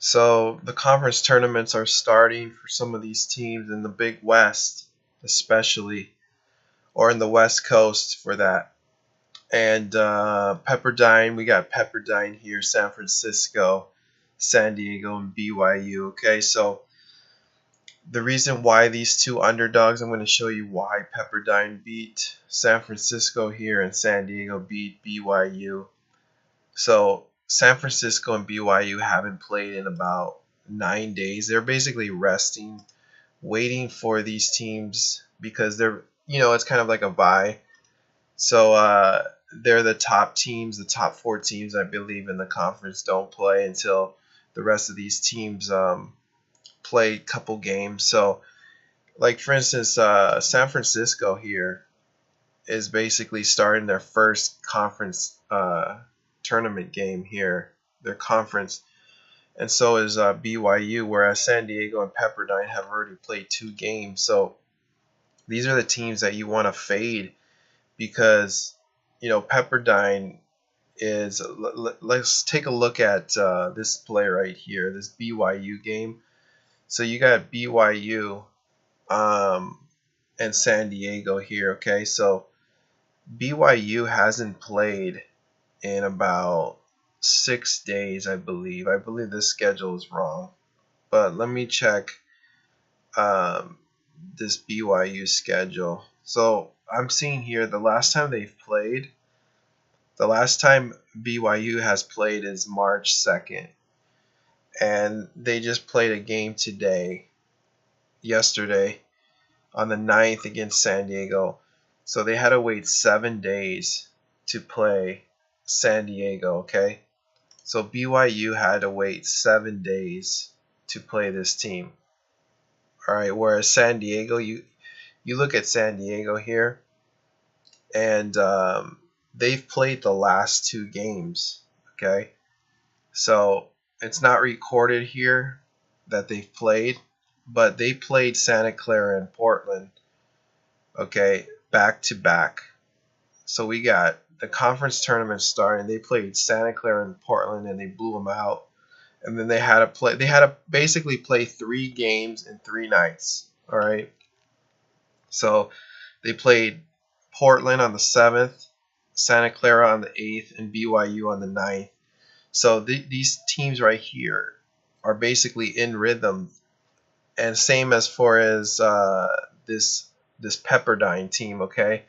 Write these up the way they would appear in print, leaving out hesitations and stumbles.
So the conference tournaments are starting for some of these teams in the Big West, especially, or in the West Coast for that. And Pepperdine, we got Pepperdine here, San Francisco, San Diego, and BYU. Okay, so the reason why these two underdogs, I'm going to show you why Pepperdine beat San Francisco here and San Diego beat BYU. So San Francisco and BYU haven't played in about 9 days. They're basically resting, waiting for these teams because it's kind of like a bye. So they're the top teams, the top four teams, I believe, in the conference don't play until the rest of these teams play a couple games. So, like for instance, San Francisco here is basically starting their first conference tournament game here, their conference, and so is BYU, whereas San Diego and Pepperdine have already played 2 games. So these are the teams that you want to fade because Pepperdine is. Let's take a look at this play right here, this BYU game. So you got BYU and San Diego here. Okay, so BYU hasn't played in about 6 days, I believe. I believe this schedule is wrong, but let me check this BYU schedule. So I'm seeing here the last time BYU has played is March 2nd, and they just played a game yesterday, on the 9th against San Diego. So they had to wait 7 days to play San Diego, okay? So BYU had to wait 7 days to play this team. All right, whereas San Diego, you look at San Diego here, and they've played the last 2 games, okay? So it's not recorded here that they've played, but they played Santa Clara and Portland, okay, back to back. So we got the conference tournament starting. They played Santa Clara and Portland, and they blew them out. And then they had to basically play 3 games in 3 nights. All right. So they played Portland on the 7th, Santa Clara on the 8th, and BYU on the 9th. So these teams right here are basically in rhythm, and same as far as this Pepperdine team. Okay,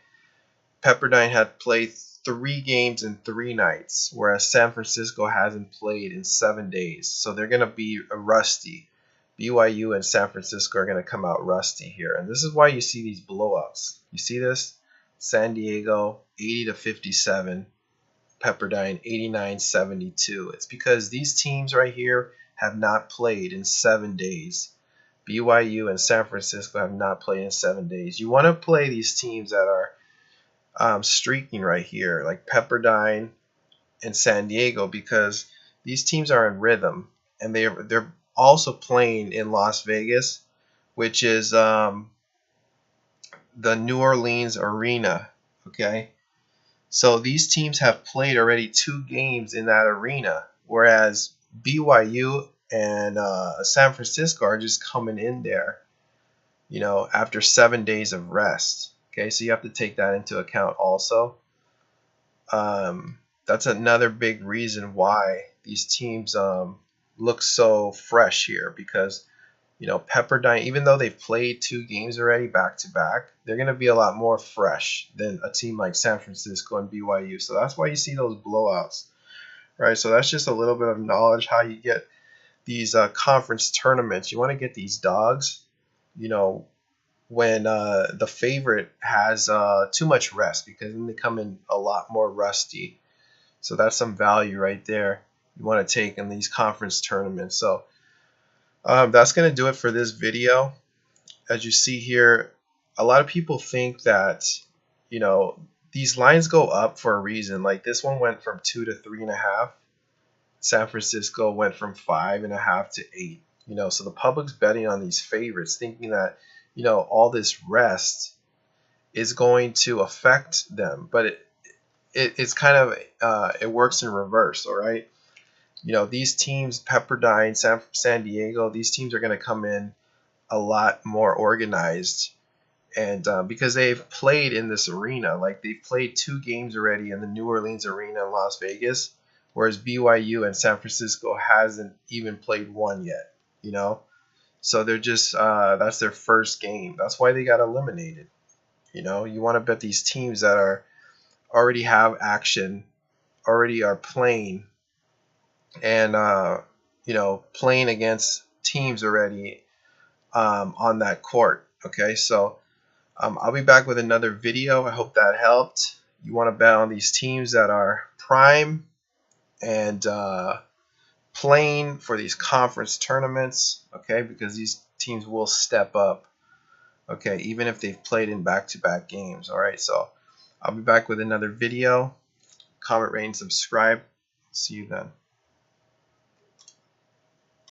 Pepperdine had played 3 games in 3 nights, whereas San Francisco hasn't played in 7 days. So they're gonna be rusty. BYU and San Francisco are gonna come out rusty here, and this is why you see these blowouts. You see this? San Diego 80-57. Pepperdine 89-72. It's because these teams right here have not played in 7 days. BYU and San Francisco have not played in 7 days. You want to play these teams that are streaking right here, like Pepperdine and San Diego, because these teams are in rhythm, and they're also playing in Las Vegas, which is the New Orleans Arena. Okay. So these teams have played already 2 games in that arena, whereas BYU and San Francisco are just coming in there, after 7 days of rest. Okay, so you have to take that into account also. That's another big reason why these teams look so fresh here, because Pepperdine, even though they've played 2 games already back to back, they're going to be a lot more fresh than a team like San Francisco and BYU. So that's why you see those blowouts, right? So that's just a little bit of knowledge how you get these conference tournaments. You want to get these dogs, when the favorite has too much rest, because then they come in a lot more rusty. So that's some value right there you want to take in these conference tournaments. So that's going to do it for this video. As you see here, a lot of people think that, these lines go up for a reason. Like this one went from 2 to 3.5. San Francisco went from 5.5 to 8. So the public's betting on these favorites, thinking that, all this rest is going to affect them. But it's kind of, it works in reverse, all right? You know, these teams, Pepperdine, San Diego, these teams are going to come in a lot more organized, and because they've played in this arena, like they've played 2 games already in the New Orleans arena in Las Vegas, whereas BYU and San Francisco hasn't even played one yet. You know, so they're just that's their first game. That's why they got eliminated. You know, you want to bet these teams that are already have action, already are playing, and you know, playing against teams already on that court. Okay, so I'll be back with another video. I hope that helped. You want to bet on these teams that are prime and playing for these conference tournaments, okay, because these teams will step up, okay, even if they've played in back-to-back games. All right, so I'll be back with another video. Comment, rate, and subscribe. See you then.